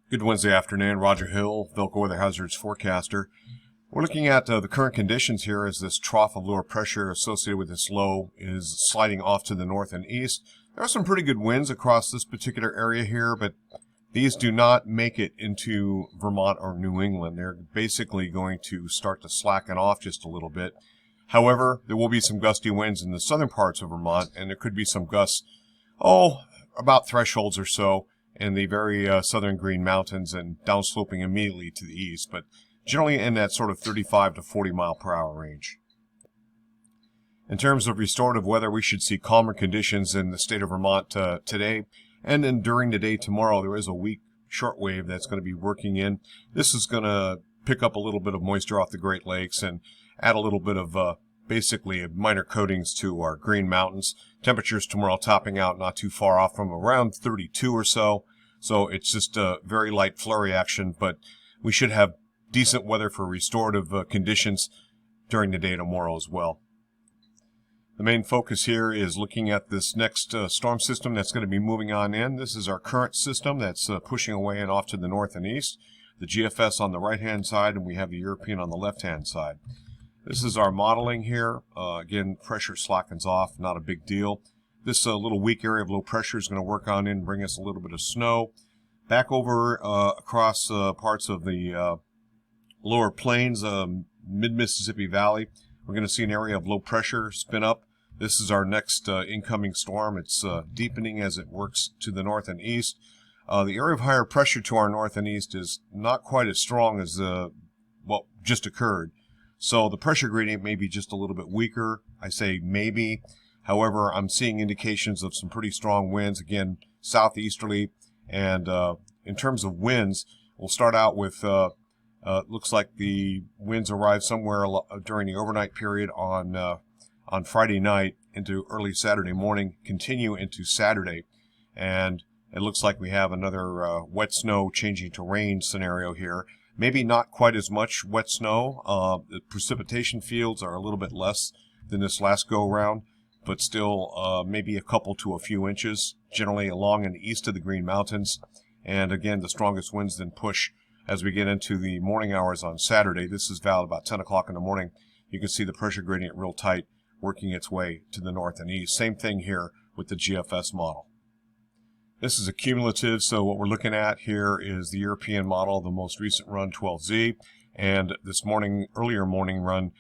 Good Wednesday afternoon. Roger Hill, VELCO Weather Hazards forecaster. We're looking at the current conditions here as this trough of lower pressure associated with this low is sliding off to the north and east. There are some pretty good winds across this particular area here, but these do not make it into Vermont or New England. They're basically going to start to slacken off just a little bit. However, there will be some gusty winds in the southern parts of Vermont, and there could be some gusts, about thresholds or so, in the very southern Green Mountains and downsloping immediately to the east, but generally in that sort of 35 to 40 mile per hour range. In terms of restorative weather, we should see calmer conditions in the state of Vermont today, and then during the day tomorrow there is a weak shortwave that's going to be working in. This is going to pick up a little bit of moisture off the Great Lakes and add a little bit of basically minor coatings to our Green Mountains. Temperatures tomorrow topping out not too far off from around 32 or so. So it's just a very light flurry action, but we should have decent weather for restorative conditions during the day tomorrow as well. The main focus here is looking at this next storm system that's going to be moving on in. This is our current system that's pushing away and off to the north and east. The GFS on the right-hand side, and we have the European on the left-hand side. This is our modeling here. Again, pressure slackens off, not a big deal. This little weak area of low pressure is going to work on in and bring us a little bit of snow. Back over across parts of the lower plains, mid-Mississippi Valley, we're going to see an area of low pressure spin up. This is our next incoming storm. It's deepening as it works to the north and east. The area of higher pressure to our north and east is not quite as strong as what just occurred. So the pressure gradient may be just a little bit weaker. I say maybe. However, I'm seeing indications of some pretty strong winds, again, southeasterly. And in terms of winds, we'll start out with, looks like the winds arrive somewhere during the overnight period on Friday night into early Saturday morning, continue into Saturday. And it looks like we have another wet snow changing to rain scenario here. Maybe not quite as much wet snow. The precipitation fields are a little bit less than this last go-round, but still maybe a couple to a few inches, generally along and east of the Green Mountains. And again, the strongest winds then push as we get into the morning hours on Saturday. This is valid about 10 o'clock in the morning. You can see the pressure gradient real tight, working its way to the north and east. Same thing here with the GFS model. This is a cumulative, so what we're looking at here is the European model, the most recent run 12Z, and this earlier morning run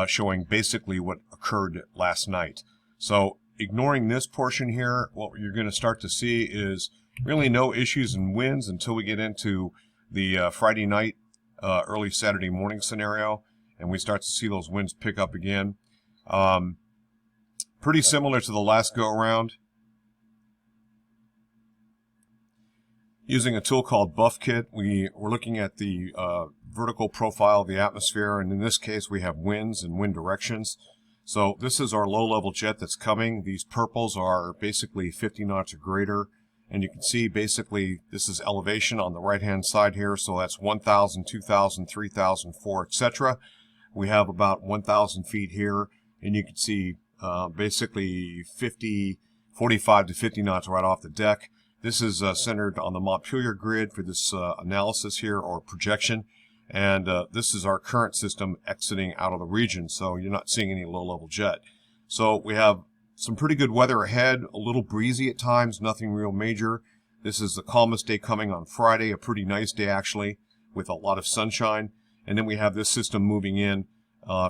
showing basically what occurred last night. So ignoring this portion here, what you're going to start to see is really no issues in winds until we get into the Friday night, early Saturday morning scenario, and we start to see those winds pick up again. Pretty similar to the last go-around. Using a tool called BuffKit, we're looking at the vertical profile of the atmosphere, and in this case we have winds and wind directions. So this is our low-level jet that's coming. These purples are basically 50 knots or greater, and you can see basically this is elevation on the right-hand side here, so that's 1,000, 2,000, 3,000, 4, etc. We have about 1,000 feet here, and you can see basically 45 to 50 knots right off the deck. This is centered on the Montpelier grid for this analysis here, or projection, and this is our current system exiting out of the region, so you're not seeing any low-level jet. So we have some pretty good weather ahead, a little breezy at times, nothing real major. This is the calmest day coming on Friday, a pretty nice day actually, with a lot of sunshine, and then we have this system moving in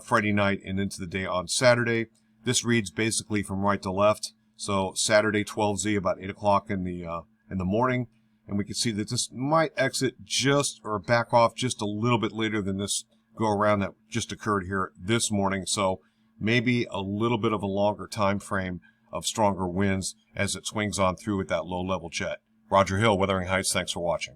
Friday night and into the day on Saturday. This reads basically from right to left. So Saturday 12Z about 8 o'clock in the morning, and we can see that this might exit just or back off just a little bit later than this go around that just occurred here this morning. So maybe a little bit of a longer time frame of stronger winds as it swings on through with that low level jet. Roger Hill, Wuthering Heights. Thanks for watching.